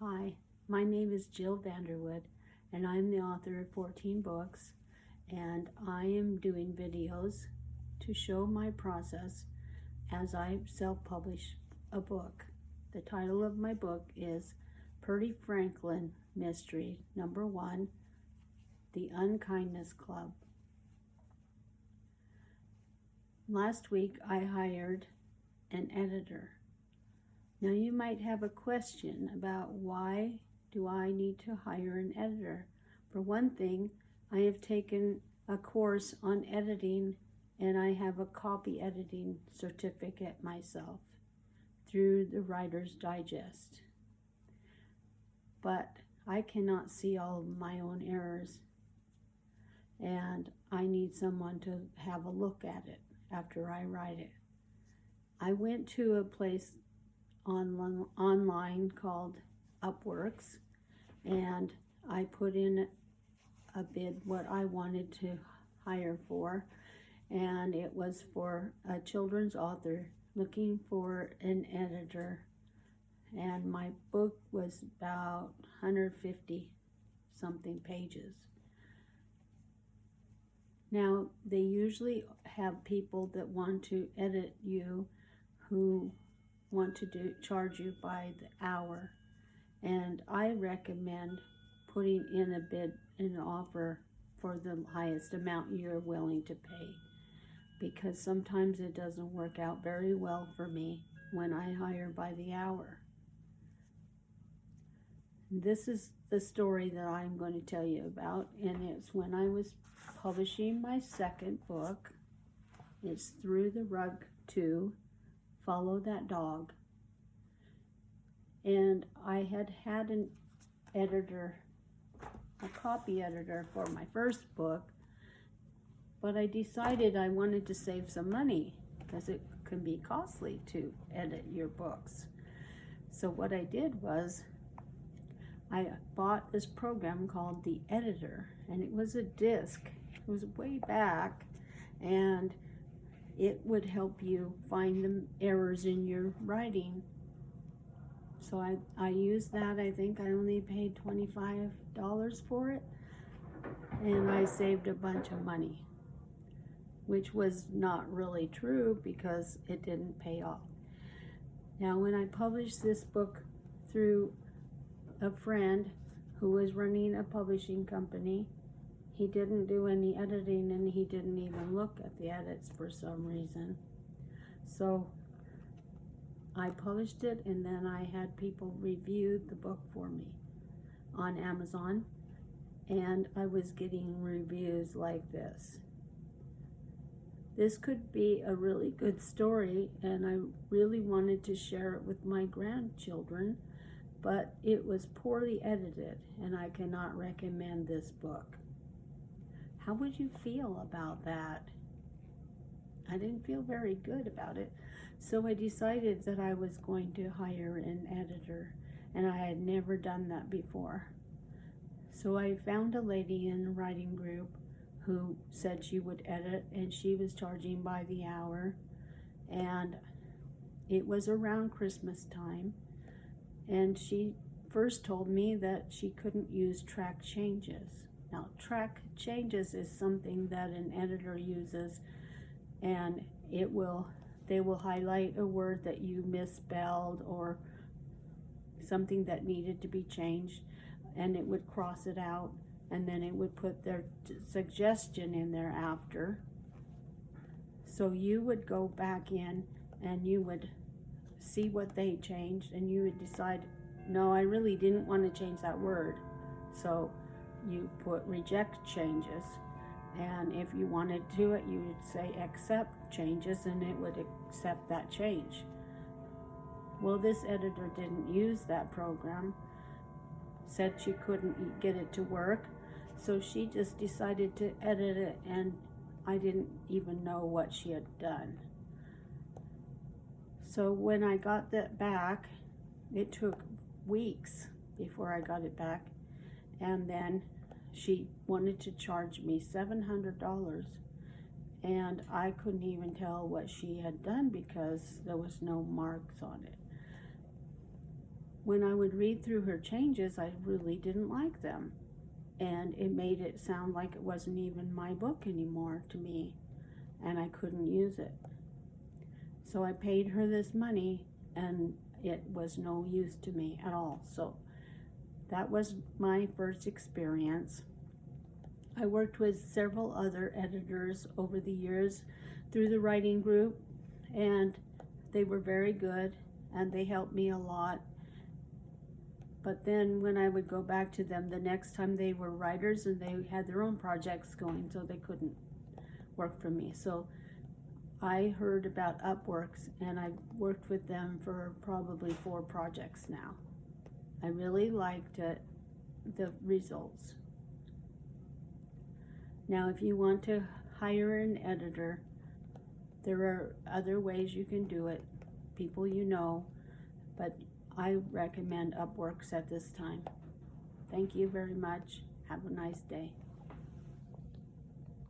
Hi, my name is Jill Vanderwood, and I'm the author of 14 books, and I am doing videos to show my process as I self-publish a book. The title of my book is Purdy Franklin Mystery Number 1, The Unkindness Club. Last week I hired an editor. Now you might have a question about why do I need to hire an editor. For one thing, I have taken a course on editing and I have a copy editing certificate myself through the Writer's Digest. But I cannot see all of my own errors, and I need someone to have a look at it after I write it. I went to a place online called Upworks, and I put in a bid what I wanted to hire for, and it was for a children's author looking for an editor, and my book was about 150 something pages. Now they usually have people that want to edit you who want to charge you by the hour, and I recommend putting in a bid, an offer for the highest amount you're willing to pay, because sometimes it doesn't work out very well for me when I hire by the hour. This is the story that I'm going to tell you about, and it's when I was publishing my second book. It's Through the Rug 2, Follow That Dog. And I had an editor, a copy editor for my first book, but I decided I wanted to save some money because it can be costly to edit your books. So what I did was I bought this program called The Editor, and it was a disc. It was way back, and it would help you find the errors in your writing. So I used that. I think I only paid $25 for it, and I saved a bunch of money, which was not really true because it didn't pay off. Now when I published this book through a friend who was running a publishing company, he didn't do any editing, and he didn't even look at the edits for some reason. So I published it, and then I had people review the book for me on Amazon, and I was getting reviews like this. This could be a really good story, and I really wanted to share it with my grandchildren, but it was poorly edited, and I cannot recommend this book. How would you feel about that? I didn't feel very good about it, so I decided that I was going to hire an editor, and I had never done that before. So I found a lady in a writing group who said she would edit, and she was charging by the hour, and it was around Christmas time, and she first told me that she couldn't use track changes. Now, track changes is something that an editor uses, and they will highlight a word that you misspelled or something that needed to be changed, and it would cross it out, and then it would put their suggestion in there after. So you would go back in and you would see what they changed, and you would decide, no, I really didn't want to change that word. So you put reject changes, and if you wanted to do it, you would say accept changes, and it would accept that change. Well, this editor didn't use that program, said she couldn't get it to work, so she just decided to edit it, and I didn't even know what she had done. So when I got that back, it took weeks before I got it back, and then she wanted to charge me $700, and I couldn't even tell what she had done because there was no marks on it. when I would read through her changes, I really didn't like them. And it made it sound like it wasn't even my book anymore to me, and I couldn't use it. So I paid her this money, and it was no use to me at all. So that was my first experience. I worked with several other editors over the years through the writing group, and they were very good, and they helped me a lot. But then when I would go back to them the next time, they were writers and they had their own projects going, so they couldn't work for me. So I heard about Upworks, and I've worked with them for probably 4 projects now. I really liked it, the results. Now, if you want to hire an editor, there are other ways you can do it, people you know, but I recommend Upworks at this time. Thank you very much. Have a nice day.